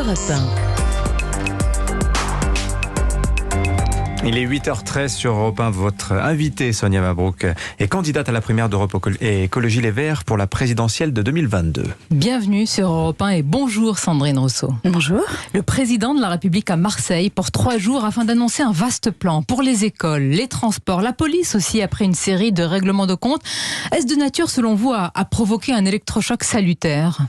Europe 1. Il est 8h13 sur Europe 1. Votre invitée, Sonia Mabrouk, est candidate à la primaire d'Europe Écologie Les Verts pour la présidentielle de 2022. Bienvenue sur Europe 1 et bonjour Sandrine Rousseau. Bonjour. Le président de la République à Marseille pour 3 jours afin d'annoncer un vaste plan pour les écoles, les transports, la police aussi après une série de règlements de compte. Est-ce de nature selon vous à provoquer un électrochoc salutaire ?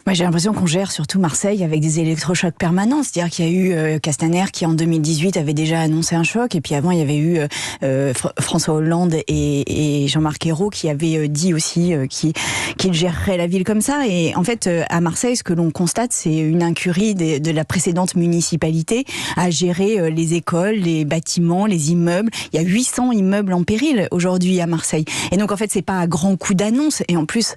Moi, j'ai l'impression qu'on gère surtout Marseille avec des électrochocs permanents. C'est-à-dire qu'il y a eu Castaner qui, en 2018, avait déjà annoncé un choc. Et puis avant, il y avait eu François Hollande et Jean-Marc Ayrault qui avaient dit aussi qu'ils géreraient la ville comme ça. Et en fait, à Marseille, ce que l'on constate, c'est une incurie de la précédente municipalité à gérer les écoles, les bâtiments, les immeubles. Il y a 800 immeubles en péril aujourd'hui à Marseille. Et donc, en fait, c'est pas à grands coups d'annonce. Et en plus,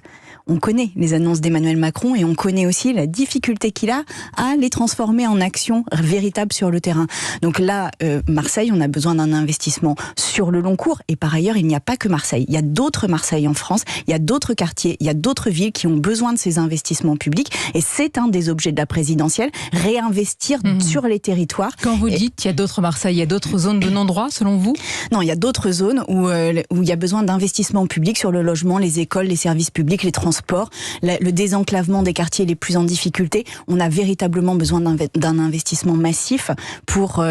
on connaît les annonces d'Emmanuel Macron et on connaît aussi la difficulté qu'il a à les transformer en actions véritables sur le terrain. Donc là, Marseille, on a besoin d'un investissement sur le long cours. Et par ailleurs, il n'y a pas que Marseille. Il y a d'autres Marseille en France, il y a d'autres quartiers, il y a d'autres villes qui ont besoin de ces investissements publics. Et c'est un des objets de la présidentielle, réinvestir sur les territoires. Quand vous dites qu'il y a d'autres Marseille, il y a d'autres zones de non-droit, selon vous ? Non, il y a d'autres zones où il y a besoin d'investissements publics sur le logement, les écoles, les services publics, les transports, le désenclavement des quartiers les plus en difficulté. On a véritablement besoin d'un investissement massif pour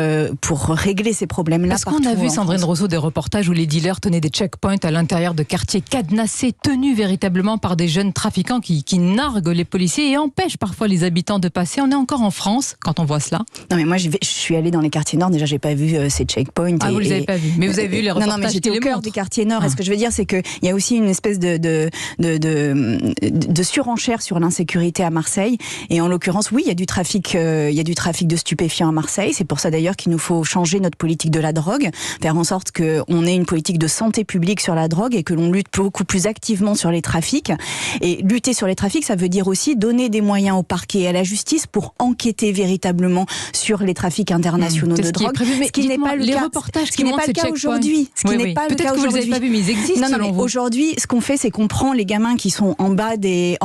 régler ces problèmes-là. Est-ce qu'on a vu, Sandrine Rousseau, des reportages où les dealers tenaient des checkpoints à l'intérieur de quartiers cadenassés, tenus véritablement par des jeunes trafiquants qui narguent les policiers et empêchent parfois les habitants de passer ? On est encore en France quand on voit cela ? Non, mais moi, je suis allée dans les quartiers nord. Déjà, j'ai pas vu ces checkpoints. Ah, vous les avez pas vus ? Mais vous avez vu les reportages ? Non, mais j'étais au cœur des quartiers nord. Et ce que je veux dire, c'est qu'il y a aussi une espèce de surenchère sur l'insécurité à Marseille. Et en l'occurrence, oui, il y a du trafic de stupéfiants à Marseille. C'est pour ça d'ailleurs qu'il nous faut changer notre politique de la drogue, faire en sorte qu'on ait une politique de santé publique sur la drogue et que l'on lutte beaucoup plus activement sur les trafics. Et lutter sur les trafics, ça veut dire aussi donner des moyens au parquet et à la justice pour enquêter véritablement sur les trafics internationaux de drogue. Ce qui n'est pas le cas. Ce qui n'est pas le cas aujourd'hui. Peut-être que vous ne les avez pas vus, mais ils existent selon vous. Aujourd'hui, ce qu'on fait, c'est qu'on prend les gamins qui sont en bas des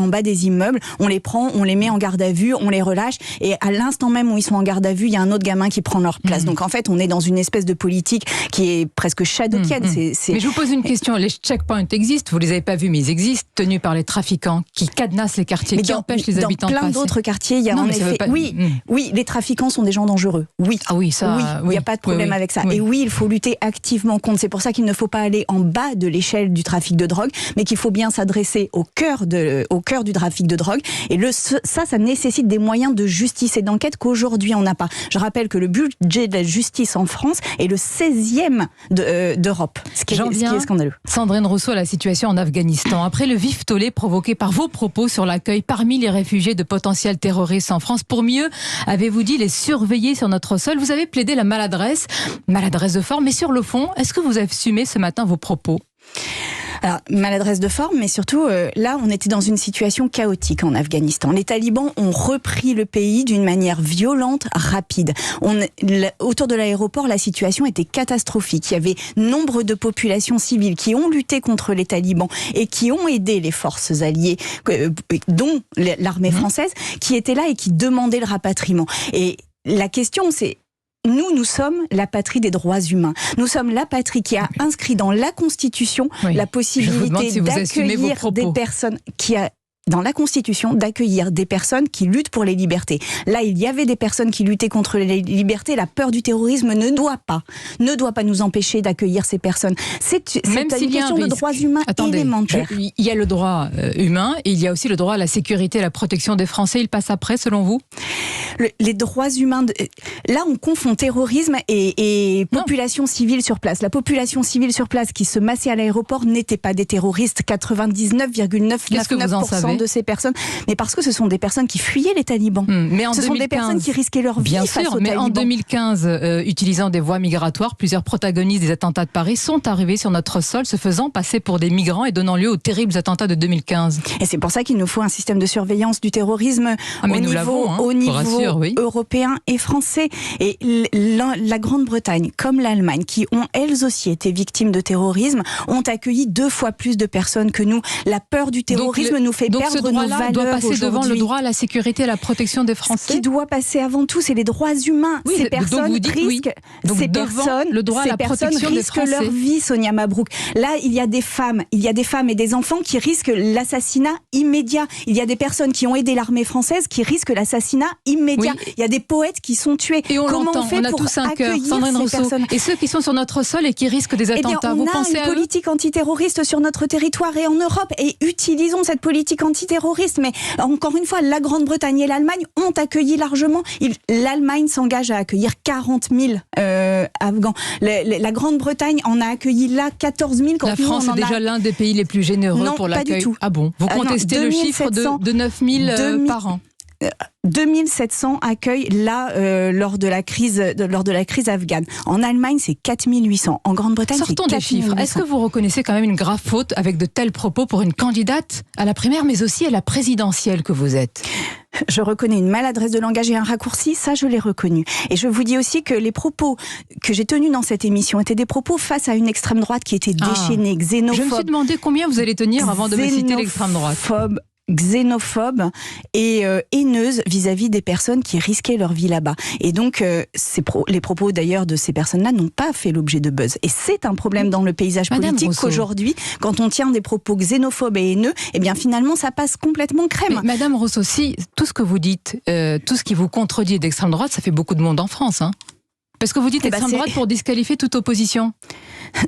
immeubles, on les prend, on les met en garde à vue, on les relâche, et à l'instant même où ils sont en garde à vue, il y a un autre gamin qui prend leur place. Donc en fait, on est dans une espèce de politique qui est presque shadowkienne. Mais je vous pose une question, les checkpoints existent, vous les avez pas vus, mais ils existent, tenus par les trafiquants qui cadenassent les quartiers, qui empêchent les habitants de passer. Dans plein d'autres quartiers, il y a en effet... Oui, les trafiquants sont des gens dangereux. Oui. Ah oui, ça... Oui, il n'y a pas de problème avec ça. Et oui, il faut lutter activement contre. C'est pour ça qu'il ne faut pas aller en bas de l'échelle du trafic de drogue, mais qu'il faut bien s'adresser au cœur du trafic de drogue. Et ça nécessite des moyens de justice et d'enquête qu'aujourd'hui on n'a pas. Je rappelle que le budget de la justice en France est le 16e d'Europe, ce qui est scandaleux. Sandrine Rousseau, la situation en Afghanistan. Après le vif tollé provoqué par vos propos sur l'accueil parmi les réfugiés de potentiels terroristes en France, pour mieux, avez-vous dit, les surveiller sur notre sol, vous avez plaidé la maladresse de forme, mais sur le fond, est-ce que vous assumez ce matin vos propos ? Alors, maladresse de forme, mais surtout, là, on était dans une situation chaotique en Afghanistan. Les talibans ont repris le pays d'une manière violente, rapide. Autour de l'aéroport, la situation était catastrophique. Il y avait nombre de populations civiles qui ont lutté contre les talibans et qui ont aidé les forces alliées, dont l'armée française, qui étaient là et qui demandaient le rapatriement. Et la question, c'est... Nous sommes la patrie des droits humains. Nous sommes la patrie qui a inscrit dans la Constitution la possibilité d'accueillir des personnes dans la Constitution, d'accueillir des personnes qui luttent pour les libertés. Là, il y avait des personnes qui luttaient contre les libertés. La peur du terrorisme ne doit pas nous empêcher d'accueillir ces personnes. C'est une question de droits humains élémentaires. Il y a le droit humain et il y a aussi le droit à la sécurité et à la protection des Français. Il passe après, selon vous ? Les droits humains... Là, on confond terrorisme et population civile sur place. La population civile sur place qui se massait à l'aéroport n'était pas des terroristes. 99,999% de ces personnes, mais parce que ce sont des personnes qui fuyaient les talibans. Mais ce sont des personnes qui risquaient leur vie face aux talibans. Mais en 2015, utilisant des voies migratoires, plusieurs protagonistes des attentats de Paris sont arrivés sur notre sol, se faisant passer pour des migrants et donnant lieu aux terribles attentats de 2015. Et c'est pour ça qu'il nous faut un système de surveillance du terrorisme au niveau sûr, oui. européen et français. Et la Grande-Bretagne, comme l'Allemagne, qui ont elles aussi été victimes de terrorisme, ont accueilli 2 fois plus de personnes que nous. La peur du terrorisme nous fait perdre nos valeurs doit passer aujourd'hui. devant le droit à la sécurité et à la protection des Français. Ce qui doit passer avant tout, c'est les droits humains. Oui, ces personnes risquent, le droit à la protection des Français. Leur vie, Sonia Mabrouk. Là, il y a des femmes et des enfants qui risquent l'assassinat immédiat. Il y a des personnes qui ont aidé l'armée française qui risquent l'assassinat immédiat. Oui. Il y a des poètes qui sont tués. Et Comment on fait on a pour tous un cœur, accueillir Sandrine ces Rousseau. personnes? Et ceux qui sont sur notre sol et qui risquent des attentats, vous pensez à eux? On a une politique antiterroriste sur notre territoire et en Europe, et utilisons cette politique antiterroriste. Mais encore une fois, la Grande-Bretagne et l'Allemagne ont accueilli largement. L'Allemagne s'engage à accueillir 40 000 Afghans. La Grande-Bretagne en a accueilli là 14 000. La France est déjà l'un des pays les plus généreux pour l'accueil. Pas du tout. Ah bon? Vous contestez le chiffre de 9 000 par an? 2700 accueils là lors de la crise afghane. En Allemagne, c'est 4800. En Grande-Bretagne, c'est 4800. Sortons des chiffres. Est-ce que vous reconnaissez quand même une grave faute avec de tels propos pour une candidate à la primaire, mais aussi à la présidentielle que vous êtes? Je reconnais une maladresse de langage et un raccourci, ça je l'ai reconnu. Et je vous dis aussi que les propos que j'ai tenus dans cette émission étaient des propos face à une extrême droite qui était déchaînée, xénophobe. Je me suis demandé combien vous allez tenir avant de me citer l'extrême droite. Xénophobe et haineuse vis-à-vis des personnes qui risquaient leur vie là-bas. Et donc, les propos d'ailleurs de ces personnes-là n'ont pas fait l'objet de buzz. Et c'est un problème dans le paysage politique qu'aujourd'hui, quand on tient des propos xénophobes et haineux, eh bien finalement ça passe complètement crème. Mais Madame Rousseau, si tout ce que vous dites, tout ce qui vous contredit d'extrême droite, ça fait beaucoup de monde en France, hein? Parce que vous dites extrême droite pour disqualifier toute opposition.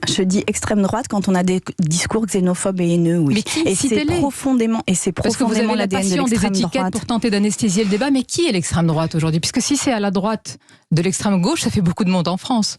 Je dis extrême droite quand on a des discours xénophobes et haineux, oui. Mais qui, et c'est profondément Parce que vous avez la passion des étiquettes pour tenter d'anesthésier le débat. Mais qui est l'extrême droite aujourd'hui? Puisque si c'est à la droite de l'extrême gauche, ça fait beaucoup de monde en France.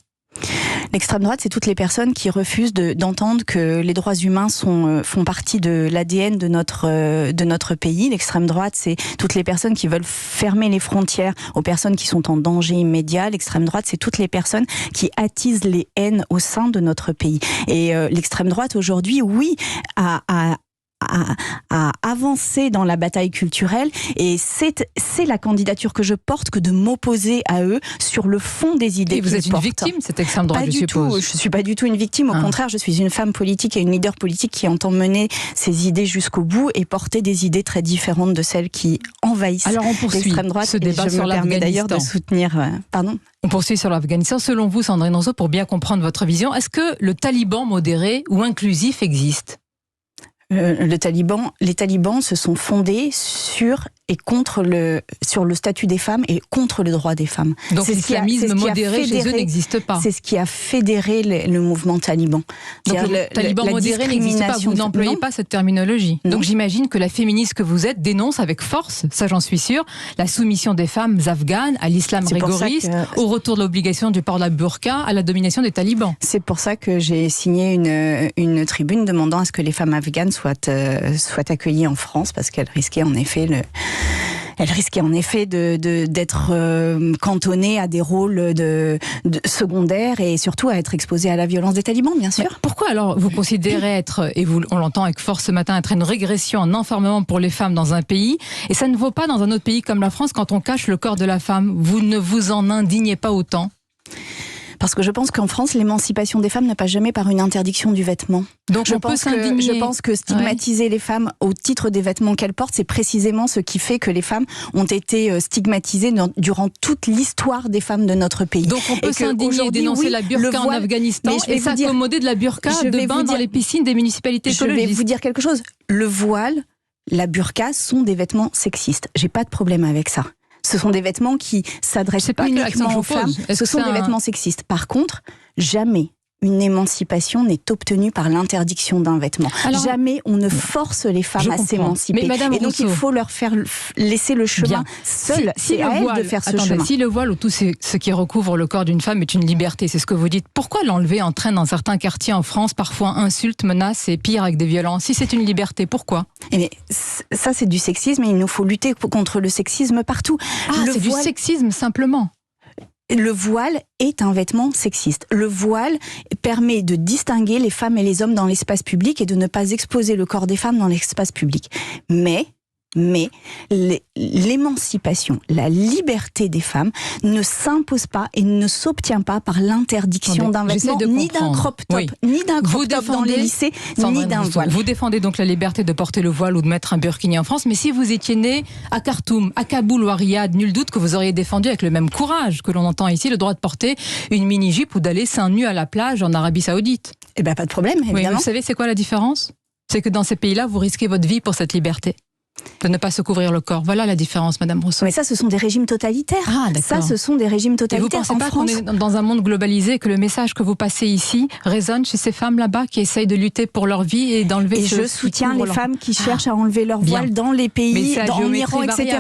L'extrême droite, c'est toutes les personnes qui refusent d'entendre que les droits humains font partie de l'ADN de notre pays. L'extrême droite, c'est toutes les personnes qui veulent fermer les frontières aux personnes qui sont en danger immédiat. L'extrême droite, c'est toutes les personnes qui attisent les haines au sein de notre pays. Et l'extrême droite, aujourd'hui, oui, a avancer dans la bataille culturelle, et c'est la candidature que je porte que de m'opposer à eux sur le fond des idées qu'ils portent. Et vous êtes une victime, cette extrême droite, je suppose. Je suis pas du tout une victime, au contraire, je suis une femme politique et une leader politique qui entend mener ses idées jusqu'au bout et porter des idées très différentes de celles qui envahissent l'extrême droite. Ce débat sur l'Afghanistan. Je me permets d'ailleurs de soutenir... Pardon ? On poursuit sur l'Afghanistan. Selon vous, Sandrine Rousseau, pour bien comprendre votre vision, est-ce que le taliban modéré ou inclusif existe ? Les talibans se sont fondés sur le statut des femmes et contre le droit des femmes. Donc l'islamisme modéré chez eux n'existe pas. C'est ce qui a fédéré le mouvement taliban. Donc le taliban modéré n'existe pas, vous n'employez pas cette terminologie. Non. Donc j'imagine que la féministe que vous êtes dénonce avec force, ça j'en suis sûre, la soumission des femmes afghanes à l'islam rigoriste, au retour de l'obligation du port de la burqa, à la domination des talibans. C'est pour ça que j'ai signé une tribune demandant à ce que les femmes afghanes soient accueillies en France, parce qu'elles risquaient en effet d'être cantonnées à des rôles de secondaires et surtout à être exposées à la violence des talibans, bien sûr. Mais pourquoi alors vous considérez être, et on l'entend avec force ce matin, être une régression en enfermement pour les femmes dans un pays, et ça ne vaut pas dans un autre pays comme la France quand on cache le corps de la femme? Vous ne vous en indignez pas autant? Parce que je pense qu'en France, l'émancipation des femmes ne passe jamais par une interdiction du vêtement. Donc je pense que stigmatiser les femmes au titre des vêtements qu'elles portent, c'est précisément ce qui fait que les femmes ont été stigmatisées durant toute l'histoire des femmes de notre pays. Donc on peut s'indigner et dénoncer la burqa en Afghanistan et s'accommoder de la burqa de bain dans les piscines des municipalités écologistes. Je vais vous dire quelque chose. Le voile, la burqa sont des vêtements sexistes. J'ai pas de problème avec ça. Ce sont des vêtements qui s'adressent pas uniquement aux femmes. Ce sont des vêtements sexistes. Par contre, jamais une émancipation n'est obtenue par l'interdiction d'un vêtement. Jamais on ne force les femmes à s'émanciper. Et donc il faut leur laisser le chemin seul. C'est à elles de faire ce chemin. Si le voile ou tout ce qui recouvre le corps d'une femme est une liberté, c'est ce que vous dites, pourquoi l'enlever entraîne dans certains quartiers en France parfois insultes, menaces et pire avec des violences? Si c'est une liberté, pourquoi? Mais ça c'est du sexisme et il nous faut lutter contre le sexisme partout. C'est du sexisme simplement. Le voile est un vêtement sexiste. Le voile permet de distinguer les femmes et les hommes dans l'espace public et de ne pas exposer le corps des femmes dans l'espace public. Mais Mais l'émancipation, la liberté des femmes ne s'impose pas et ne s'obtient pas par l'interdiction d'un vêtement, ni d'un crop top, ni d'un crop top dans les lycées, ni d'un voile. Vous défendez donc la liberté de porter le voile ou de mettre un burkini en France, mais si vous étiez né à Khartoum, à Kaboul ou à Riyad, nul doute que vous auriez défendu avec le même courage que l'on entend ici le droit de porter une mini-jupe ou d'aller seins nus à la plage en Arabie Saoudite. Eh bien, pas de problème, évidemment. Oui, vous savez, c'est quoi la différence ? C'est que dans ces pays-là, vous risquez votre vie pour cette liberté. De ne pas se couvrir le corps. Voilà la différence, Madame Rousseau. Mais ça, ce sont des régimes totalitaires. Ah, d'accord. Ça, ce sont des régimes totalitaires. Et vous pensez pas qu'on est dans un monde globalisé, que le message que vous passez ici résonne chez ces femmes là-bas qui essayent de lutter pour leur vie et d'enlever Et je soutiens les femmes qui cherchent à enlever leur voile dans les pays, en Iran, etc.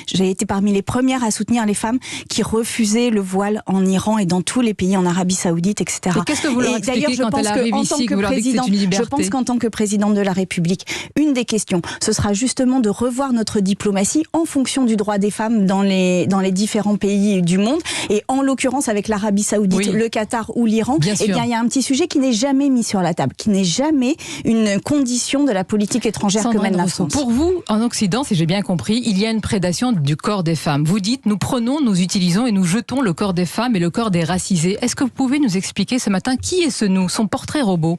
J'ai été parmi les premières à soutenir les femmes qui refusaient le voile en Iran et dans tous les pays, en Arabie Saoudite, etc. Et qu'est-ce que vous leur expliquez quand elles arrivent ici, que vous leur dites que c'est une liberté ? Je pense qu'en tant que présidente de la République, une des questions, ce sera justement de revoir notre diplomatie en fonction du droit des femmes dans les différents pays du monde. Et en l'occurrence, avec l'Arabie Saoudite, le Qatar ou l'Iran, eh bien, il y a un petit sujet qui n'est jamais mis sur la table, qui n'est jamais une condition de la politique étrangère que mène la France. Pour vous, en Occident, si j'ai bien compris, il y a une prédation du corps des femmes. Vous dites, nous prenons, nous utilisons et nous jetons le corps des femmes et le corps des racisés. Est-ce que vous pouvez nous expliquer ce matin qui est ce nous, son portrait robot ?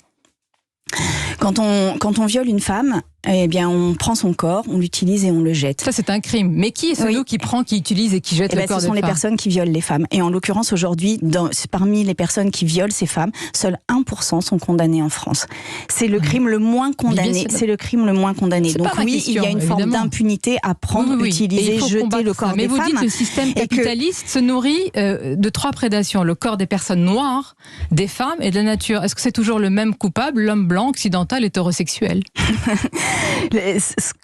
Quand on viole une femme, eh bien, on prend son corps, on l'utilise et on le jette. Ça, c'est un crime. Mais qui est celui qui prend, qui utilise et qui jette le corps des femmes ? Ce sont les personnes qui violent les femmes. Et en l'occurrence, aujourd'hui, parmi les personnes qui violent ces femmes, seuls 1% sont condamnés en France. C'est le crime le moins condamné. C'est le crime le moins condamné. Donc oui, il y a une forme d'impunité à prendre, utiliser, jeter le corps des femmes. Mais vous dites que le système capitaliste se nourrit de 3 prédations. Le corps des personnes noires, des femmes et de la nature. Est-ce que c'est toujours le même coupable, l'homme blanc, occidental, hétérosexuel ?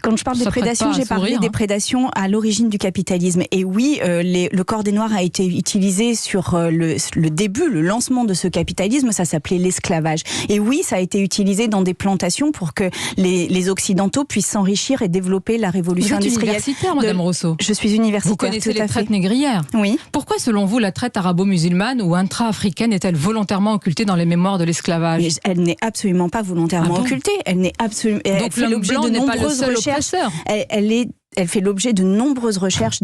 Quand je parle des prédations, j'ai parlé des prédations à l'origine du capitalisme. Et oui, le corps des Noirs a été utilisé sur le début, le lancement de ce capitalisme, ça s'appelait l'esclavage. Et oui, ça a été utilisé dans des plantations pour que les Occidentaux puissent s'enrichir et développer la révolution industrielle. Vous êtes universitaire, Madame Rousseau. Je suis universitaire. Vous connaissez les traites négrières. Oui. Pourquoi, selon vous, la traite arabo-musulmane ou intra-africaine est-elle volontairement occultée dans les mémoires de l'esclavage ? Elle n'est absolument pas volontairement occultée. Elle n'est absolument. Donc l'homme blanc n'est pas le seul oppresseur. Elle fait l'objet de nombreuses recherches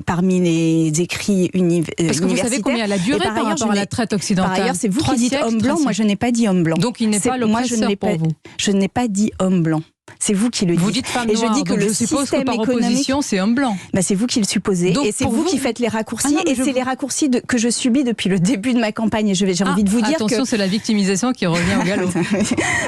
parmi les écrits universitaires. Est-ce que vous savez combien elle a duré par rapport à la traite occidentale ? Par ailleurs, c'est vous qui dites homme blanc, moi je n'ai pas dit homme blanc. Donc il n'est pas l'oppresseur pour vous. Je n'ai pas dit homme blanc. C'est vous qui le dites. Vous dites femme noire, et je dis que donc le je suppose que par opposition, c'est homme blanc. C'est vous qui le supposez, donc et c'est vous qui faites les raccourcis, et c'est les raccourcis que je subis depuis le début de ma campagne. Et j'ai envie de vous dire attention, c'est la victimisation qui revient au galop.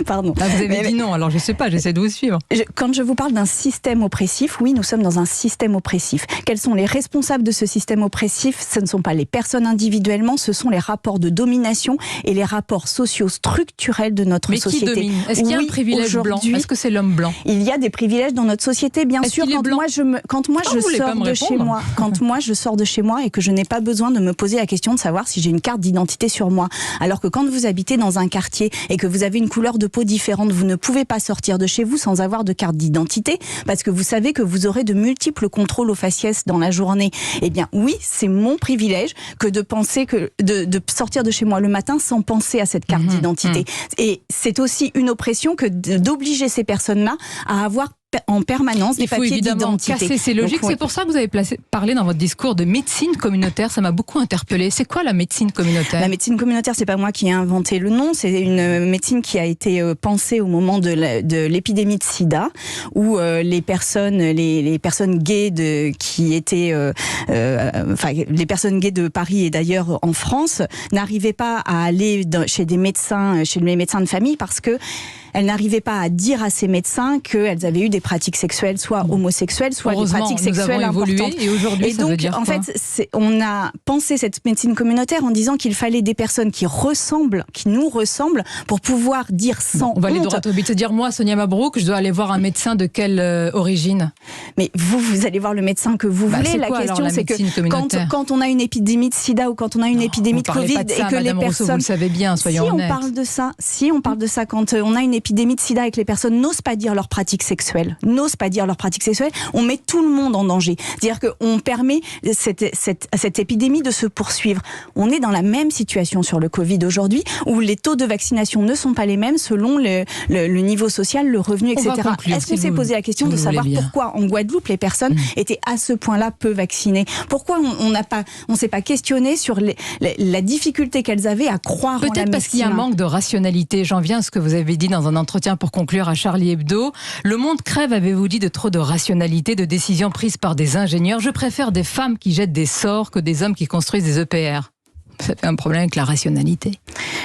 Pardon. Là, vous avez dit non, alors je sais pas, j'essaie de vous suivre. Quand je vous parle d'un système oppressif, oui, nous sommes dans un système oppressif. Quels sont les responsables de ce système oppressif ? Ce ne sont pas les personnes individuellement, ce sont les rapports de domination et les rapports sociaux structurels de notre société. Mais qui domine ? Est-ce qu'il y a un privilège blanc ? Est-ce que c'est l'homme blanc ? Il y a des privilèges dans notre société, bien sûr. Quand moi je sors de chez moi et que je n'ai pas besoin de me poser la question de savoir si j'ai une carte d'identité sur moi, alors que quand vous habitez dans un quartier et que vous avez une couleur de peau différente, vous ne pouvez pas sortir de chez vous sans avoir de carte d'identité, parce que vous savez que vous aurez de multiples contrôles aux faciès dans la journée. Eh bien oui, c'est mon privilège que de penser de sortir de chez moi le matin sans penser à cette carte d'identité. Et c'est aussi une oppression que d'obliger ces personnes-là à avoir en permanence des papiers d'identité. Il faut évidemment casser ces logiques. C'est pour ça que vous avez parlé dans votre discours de médecine communautaire. Ça m'a beaucoup interpellée. C'est quoi la médecine communautaire ? La médecine communautaire, c'est pas moi qui ai inventé le nom. C'est une médecine qui a été pensée au moment de l'épidémie de SIDA, où les personnes gays qui étaient, les personnes gays de Paris et d'ailleurs en France, n'arrivaient pas à aller chez les médecins de famille parce que elles n'arrivaient pas à dire à ces médecins qu'elles avaient eu des pratiques sexuelles, soit homosexuelles, soit des pratiques sexuelles importantes. Et aujourd'hui, ça veut dire quoi ? En fait, on a pensé cette médecine communautaire en disant qu'il fallait des personnes qui nous ressemblent, pour pouvoir dire sans honte. On va aller droit au but. C'est-à-dire, moi, Sonia Mabrouk, je dois aller voir un médecin de quelle origine ? Mais vous allez voir le médecin que vous voulez. La question, c'est que quand on a une épidémie de SIDA ou quand on a une épidémie de Covid et que les personnes... Vous le savez bien, soyons honnêtes. Si on parle de ça, quand on a une épidémie épidémie de sida et que les personnes n'osent pas dire leur pratique sexuelle, on met tout le monde en danger. C'est-à-dire qu'on permet cette épidémie de se poursuivre. On est dans la même situation sur le Covid aujourd'hui, où les taux de vaccination ne sont pas les mêmes selon le niveau social, le revenu, etc. Est-ce qu'on s'est posé la question de savoir pourquoi en Guadeloupe les personnes étaient à ce point-là peu vaccinées? Pourquoi on s'est pas questionné sur la difficulté qu'elles avaient à croire en la médecine? Peut-être parce qu'il y a un manque de rationalité. J'en viens à ce que vous avez dit dans un entretien pour conclure à Charlie Hebdo. Le monde crève, avez-vous dit, de trop de rationalité, de décisions prises par des ingénieurs. Je préfère des femmes qui jettent des sorts que des hommes qui construisent des EPR. Ça fait un problème avec la rationalité.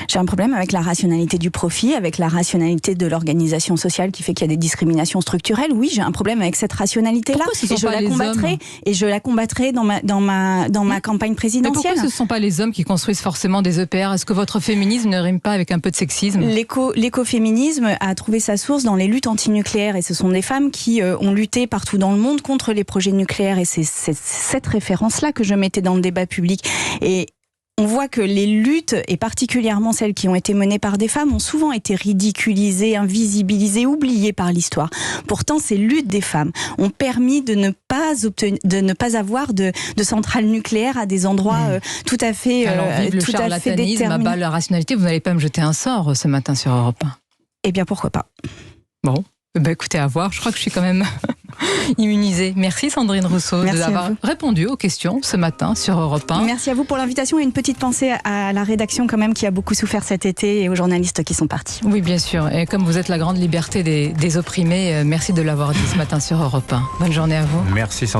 J'ai un problème avec la rationalité du profit, avec la rationalité de l'organisation sociale qui fait qu'il y a des discriminations structurelles. Oui, j'ai un problème avec cette rationalité-là. Et je la combattrai dans ma campagne présidentielle. Mais pourquoi ce ne sont pas les hommes qui construisent forcément des EPR? Est-ce que votre féminisme ne rime pas avec un peu de sexisme? L'écoféminisme a trouvé sa source dans les luttes antinucléaires, et ce sont des femmes qui ont lutté partout dans le monde contre les projets nucléaires, et c'est cette référence-là que je mettais dans le débat public. Et on voit que les luttes, et particulièrement celles qui ont été menées par des femmes, ont souvent été ridiculisées, invisibilisées, oubliées par l'histoire. Pourtant, ces luttes des femmes ont permis de ne pas avoir de centrales nucléaires à des endroits tout à fait déterminés. La rationalité, vous n'allez pas me jeter un sort ce matin sur Europe 1. Eh bien, pourquoi pas. Bon, écoutez, à voir. Je crois que je suis quand même immunisée. Merci Sandrine Rousseau d'avoir répondu aux questions ce matin sur Europe 1. Merci à vous pour l'invitation, et une petite pensée à la rédaction quand même qui a beaucoup souffert cet été, et aux journalistes qui sont partis. Oui, bien sûr. Et comme vous êtes la grande liberté des opprimés, merci de l'avoir dit ce matin sur Europe 1. Bonne journée à vous. Merci Sandrine.